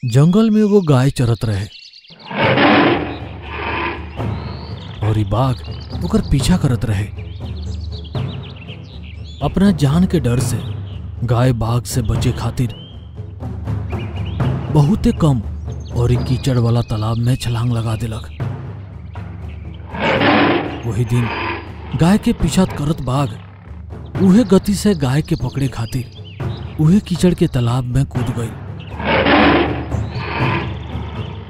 जंगल में एगो गाय चरत रहे और ई बाघ ओकर पीछा करत रहे। अपना जान के डर से गाय बाघ से बचे खातिर बहुते कम और ई कीचड़ वाला तालाब में छलांग लगा दिलक। वही दिन गाय के पीछा करत बाघ उहे गति से गाय के पकड़े खातिर उहे कीचड़ के तालाब में कूद गई।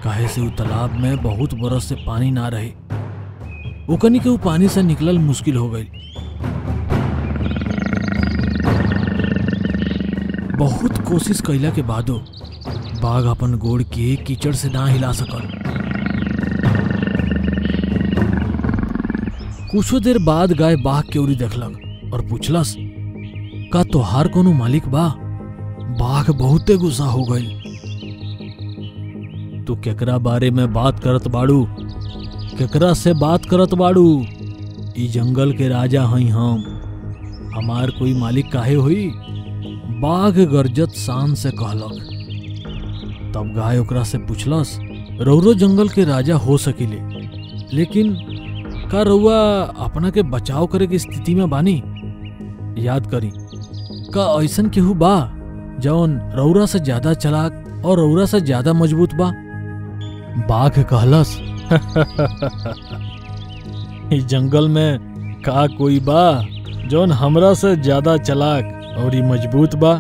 काहे से उ तालाब में बहुत बरस से पानी ना रहे, ओकनी के उ पानी से निकलल मुश्किल हो गई। बहुत कोशिश कैला के बादो बाघ अपन गोड़ के कीचड़ से ना हिला सकल। कुछ देर बाद गाय बाघ के ओरी देखलक और पूछलस, का तोहार कोनो मालिक बा? बाघ बहुते गुस्सा हो गई। तू केकरा बारे में बात करत बाड़ू? केकरा से बात करत बाड़ू? ई जंगल के राजा हई हम, हमार कोई मालिक काहे हुई? बाघ गरजत शान से कहलक। तब गाय ओकरा से पूछलस, रउरो जंगल के राजा हो सकिले, लेकिन का रउआ अपना के बचाव करे के स्थिति में बानी? याद करी, का ऐसन केहू बा जौन रउरा से ज्यादा चालाक और रउरा से ज्यादा मजबूत बा? बाघ कहलस, इस जंगल में का कोई बा जौन हमरा से ज्यादा चालाक और मजबूत बा?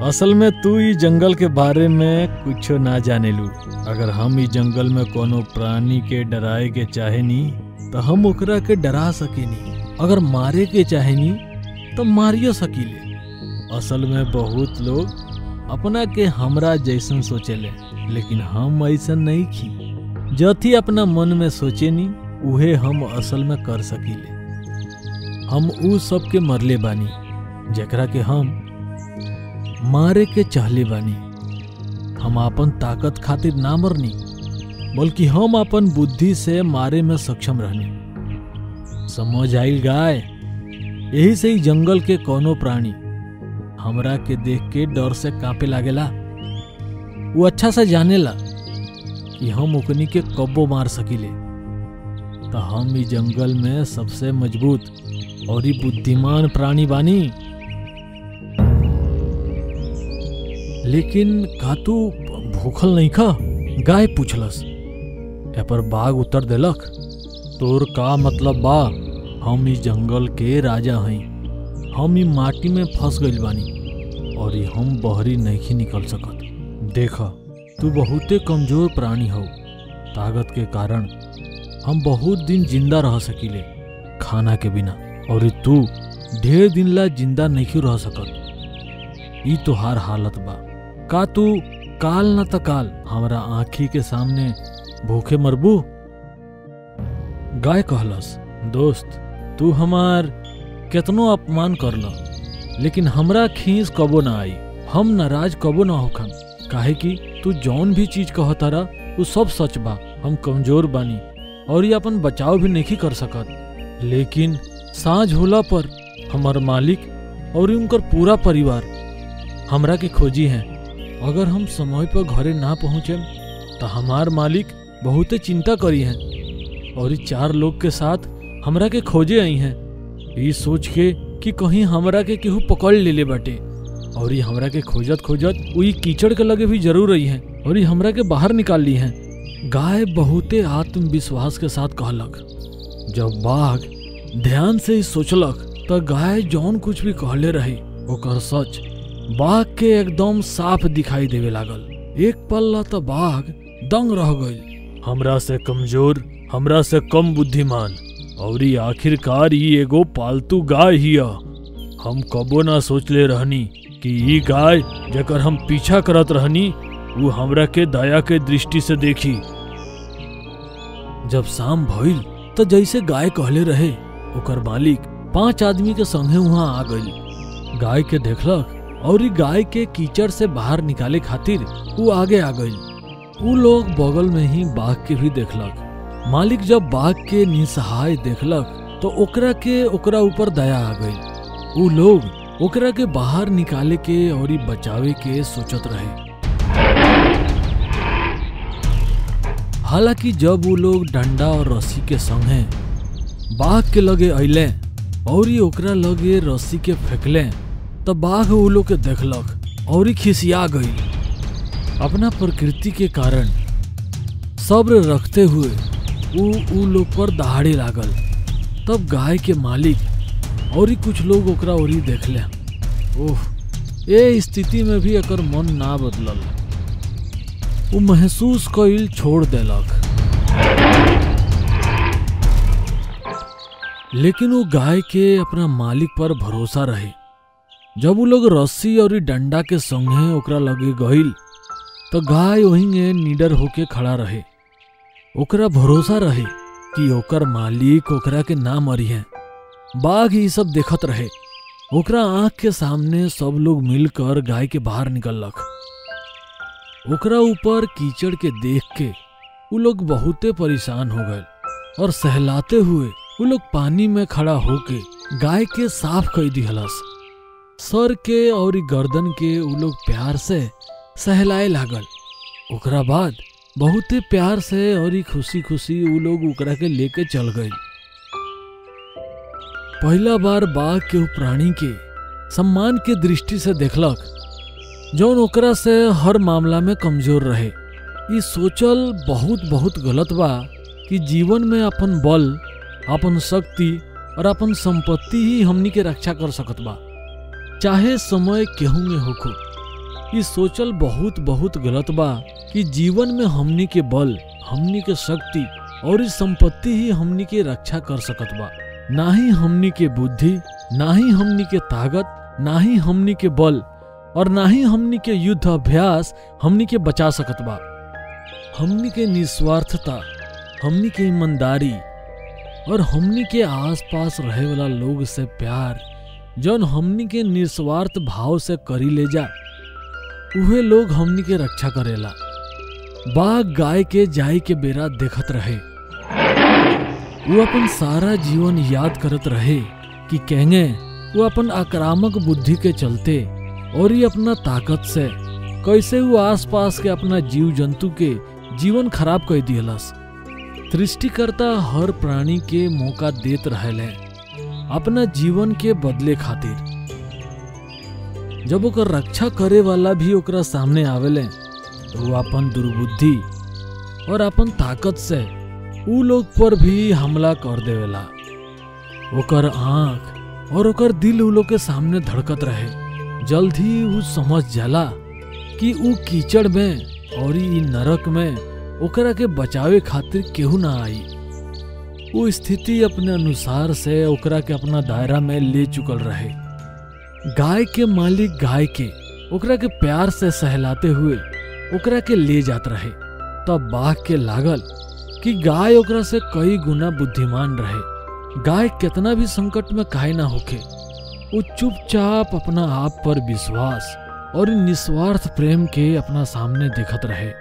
असल में तू ई जंगल के बारे में कुछ ना जानेलू। अगर हम ई जंगल में कोनो प्राणी के डराए के चाहेनी तो हम ओकरा के डरा सकेनी, अगर मारे के चाहेनी तो मारियो सकीले। असल में बहुत लोग अपना के हमरा जैसन सोचेले, लेकिन हम ऐसा नहीं की। जथी अपना मन में सोचेनी उहे हम असल में कर सकीले। हम उ सब के मरले बानी जेकरा के हम मारे के चाहले बानी। हम अपन ताकत खातिर ना मरनी, बल्कि हम अपन बुद्धि से मारे में सक्षम रहनी। समझ आइल गाय? यही से ही जंगल के कोनो प्राणी हमरा के देख के डर से कांपे लागेला। वो अच्छा से जानेला कि हम ओकनी के कब्बो मार सकीले। तो हम ई जंगल में सबसे मजबूत और ई बुद्धिमान प्राणी बानी। लेकिन का तू भूखल नहीं खा? गाय पूछलस। ए पर बाघ उत्तर देलक, तोर का मतलब बा? हम ई जंगल के राजा हई। हम ई माटी में फंस गइल बानी और ई हम बहरी नहीं निकल सकत। देखा, तू बहुते कमजोर प्राणी हो। ताकत के कारण हम बहुत दिन जिंदा रह सकीले खाना के बिना, और तू ढेर दिन ला जिंदा नहीं रह सकत। ई तोहार हालत बा। का तू काल न त काल हमरा आँखी के सामने भूखे मरबू? गाय कहलस, दोस्त तू हमार केतनो अपमान करला, लेकिन हमरा खींच कबो ना आई। हम नाराज कबो ना होखन, काहे कि तू जौन भी चीज कहतारा वो सब सच बा। हम कमजोर बानी और ये अपन बचाव भी नहीं कर सकत, लेकिन सांझ होला पर हमार मालिक और उनकर पूरा परिवार हमरा के खोजी हैं। अगर हम समय पर घरे ना पहुँचे तो हमार मालिक बहुते चिंता करी हैं और 4 लोग के साथ हमरा के खोजे आई हैं, ये सोच के कि कहीं हमरा के केहू पकड़ ले बाटे। और ये हमरा के खोजत खोजत वही कीचड़ के लगे भी जरूर रही हैं और ये हमरा के बाहर निकाल ली हैं। गाय बहुते आत्मविश्वास के साथ कहलक। जब बाघ ध्यान से ही सोचलक तो गाय जौन कुछ भी कहले रही ओकर सच बाघ के एकदम साफ दिखाई देवे लागल। एक पल्ला तो बाघ दंग रह गई। हमरा से कमजोर, हमरा से कम बुद्धिमान, और आखिरकार ये एगो पालतू गाय हिया। हम कबो ना सोचले रहनी कि ये गाय जेकर हम पीछा करत रहनी वो हमरा के दया के दृष्टि से देखी। जब शाम भइल तो जैसे गाय कहले रहे ओकर मालिक 5 आदमी के संगे वहां आ गई। गाय के देखलक और ई गाय के कीचड़ से बाहर निकाले खातिर वो आगे आ गई। वो लोग बगल में ही बाघ के भी देखलक। मालिक जब बाघ के निसहाय देखलक तो ओकरा ऊपर दया आ गई। वो लोग ओकरा के बाहर निकाले के और बचावे के सोचत रहे। हालांकि जब वो लोग डंडा और रस्सी के संगे बाघ के लगे अइले और ही ओकरा लगे रस्सी के फेंकले तब बाघ वो लोग के देखलक और ही खिसिया गई। अपना प्रकृति के कारण सब्र रखते हुए उ लोग पर दहाड़े लागल। तब गाय के मालिक और ही कुछ लोग ओकरा ओरी देखले। ओह, ए स्थिति में भी एकर मन ना बदलल। वो महसूस कइल छोड़ देलक। लेकिन वो गाय के अपना मालिक पर भरोसा रहे। जब वो लोग रस्सी और डंडा के संगे ओकरा लगे गइल तो गाय वहीं निडर होके खड़ा रहे। ओकरा भरोसा रहे कि ओकर मालिक ओकरा के ना मरी है। बाघ ये सब देखत रहे। ओकरा आंख के सामने सब लोग मिलकर गाय के बाहर निकललक। ओकरा ऊपर कीचड़ के देख के वो लोग बहुते परेशान हो गए और सहलाते हुए वो लोग पानी में खड़ा होके गाय के साफ कर दिहलस। सर के और गर्दन के वो लोग प्यार से सहलाए लागल। ओकरा बाद बहुते प्यार से और खुशी खुशी वो लोग ओकरा के लेके चल गए। पहला बार बाघ के वो प्राणी के सम्मान के दृष्टि से देखलक जौन ओकरा से हर मामला में कमजोर रहे। ये सोचल बहुत बहुत गलत बा कि जीवन में अपन बल, अपन शक्ति और अपन संपत्ति ही हमनी के रक्षा कर सकत बा, चाहे समय केहू में होखो। ये सोचल बहुत बहुत गलत बा कि जीवन में हमनी के बल, हमनी के शक्ति और इस संपत्ति ही हमनी के रक्षा कर सकत बा। ना ही हमनी के बुद्धि, ना ही हमनी के ताकत, ना ही हमनी के बल और ना ही हमनी के युद्ध अभ्यास हमनी के बचा सकत बा। हमनी के निस्वार्थता, हमनी के ईमानदारी और हमनी के आसपास रहे वाला लोग से प्यार जौन हमनी के निस्वार्थ भाव से करी ले जा, उहे लोग हमनी के रक्षा करेला। बाघ गाय के जाई के बेरा देखत रहे। वो अपन सारा जीवन याद करत रहे कि कैंगे वो अपन आक्रामक बुद्धि के चलते और ये अपना ताकत से कैसे वो आसपास के अपना जीव जंतु के जीवन खराब कर दियलस। सृष्टिकर्ता हर प्राणी के मौका देत रहेले अपना जीवन के बदले खातिर। जब ओकर रक्षा करे वाला भी ओकरा सामने आवेले तो वो अपन दुर्बुद्धि और अपन ताकत से उ लोग पर भी हमला कर देवेला। ओकर आंख और ओकर दिल उ लोग के सामने धड़कत रहे। जल्द ही वो समझ जाला कि उ कीचड़ में और ई नरक में ओकरा के बचावे खातिर केहू ना आई। वो स्थिति अपने अनुसार से ओकरा के अपना दायरा में ले चुकल रहे। गाय के मालिक गाय के ओकरा के प्यार से सहलाते हुए ओकरा के ले जात रहे। तब बाघ के लागल कि गाय ओकरा से कई गुना बुद्धिमान रहे। गाय कितना भी संकट में काहे ना होके, वो चुपचाप अपना आप पर विश्वास और निस्वार्थ प्रेम के अपना सामने देखत रहे।